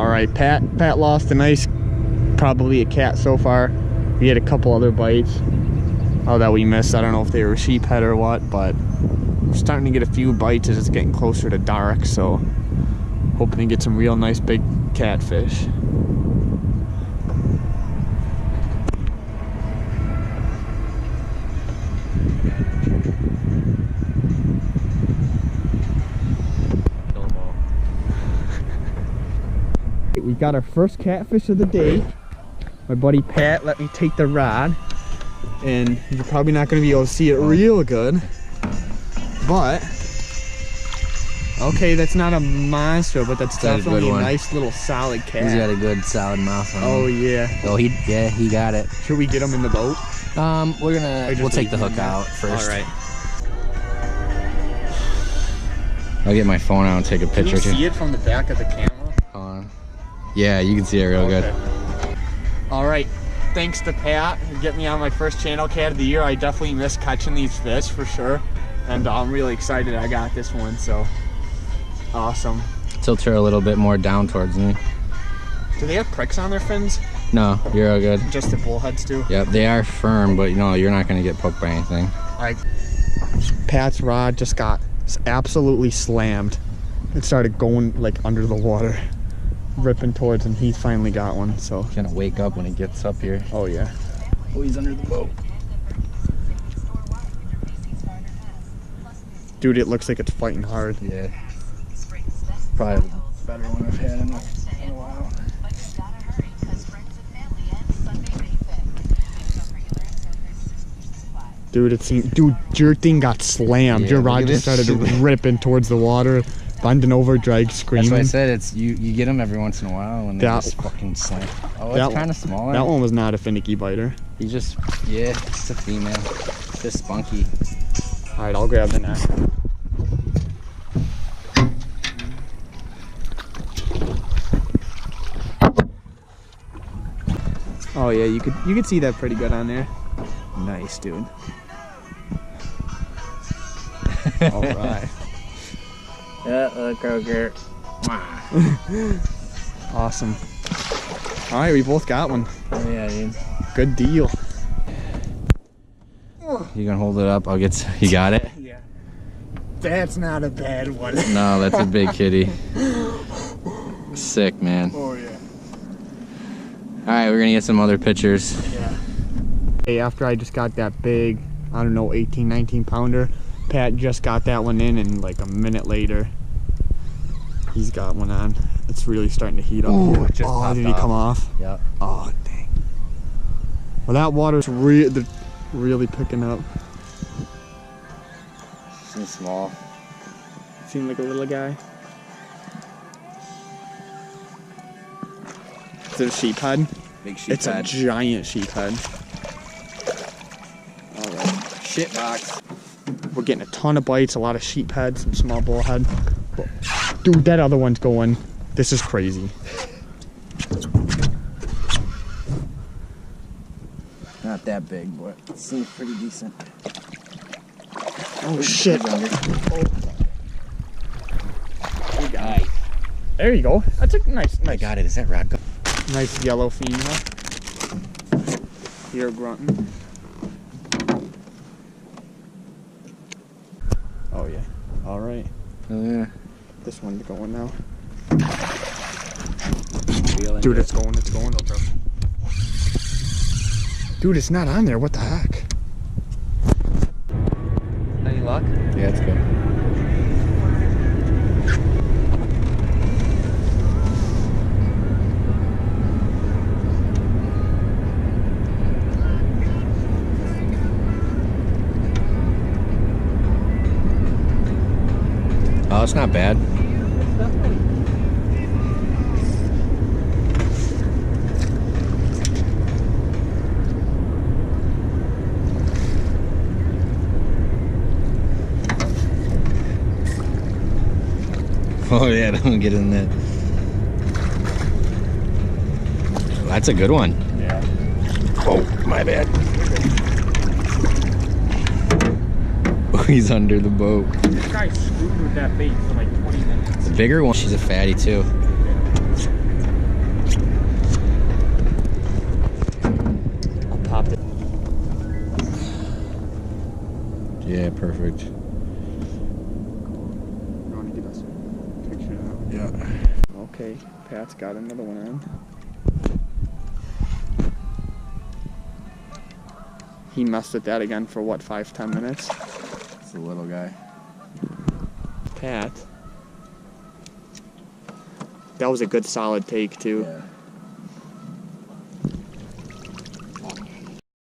All right, Pat lost a nice, probably a cat so far. We had a couple other bites. Oh, that we missed. I don't know if they were sheephead or what, but we're starting to get a few bites as it's getting closer to dark, so hoping to get some real nice big catfish. We got our first catfish of the day. My buddy Pat let me take the rod, and you're probably not going to be able to see it real good, but okay, that's not a monster, but that's definitely a nice little solid cat. He's got a good solid mouth on him. Oh yeah. Oh, he got it. Should we get him in the boat? We'll take the hook out first. All right. I'll get my phone out and take a picture Can you see it from the back of the camera? Yeah, you can see it real good. All right, thanks to Pat for getting me on my first channel cat of the year. I definitely miss catching these fish for sure, and I'm really excited I got this one, so awesome. Tilt her a little bit more down towards me. Do they have pricks on their fins? No, you're all good. Just the bullheads do? Yep, they are firm, but you know, you're not gonna get poked by anything. All right. Pat's rod just got absolutely slammed. It started going like under the water, ripping towards him. He finally got one, so. He's gonna wake up when he gets up here. Oh yeah. Oh, he's under the boat. Dude, it looks like it's fighting hard. Yeah. Probably the better one I've had in a while. Dude, it seemed, dude, your thing got slammed. Yeah, your rod just started ripping towards the water, bending over, drag, screaming. That's why I said it's you get them every once in a while when they just fucking slam. Oh, it's kind of smaller. That one was not a finicky biter. He's just, yeah, it's a female. Just spunky. All right, I'll grab the net. Oh yeah, you could see that pretty good on there. Nice, dude. All right. Look, Kroger. Awesome. All right, we both got one. Oh yeah, dude. Good deal. You gonna hold it up? I'll get. You got it? Yeah. That's not a bad one. No, that's a big kitty. Sick, man. Oh yeah. All right, we're gonna get some other pictures. Yeah. Hey, after I just got that big, I don't know, 18, 19 pounder, Pat just got that one in, and like a minute later, he's got one on. It's really starting to heat up. Ooh, it just oh, did he come off? Yep. Oh, dang. Well, that water's really picking up. Seems small. Seemed like a little guy. Is it a sheephead? Big sheephead. It's a giant sheephead. All right. Shit box. We're getting a ton of bites, a lot of sheephead, some small bullhead. Dude, that other one's going. This is crazy. Not that big, but it seems pretty decent. Oh shit. Oh. Nice. There you go. That's a nice. I got it. Is that rod? Nice yellow female. Here grunting. Oh yeah. All right. Oh yeah. This one's going now. Feeling Dude, good. it's going. It's going. Dude, it's not on there. What the heck? Any luck? Yeah, it's good. Oh, it's not bad. Oh yeah, don't get in that. That's a good one. Yeah. Oh, my bad. Oh, he's under the boat. This guy screwed with that bait for like 20 minutes. The bigger one, she's a fatty too. Yeah, perfect. You want to get us a picture now? Yeah. Okay, Pat's got another one on. He messed with that again for what, 5-10 minutes? It's the little guy. Pat. That was a good solid take too. Yeah.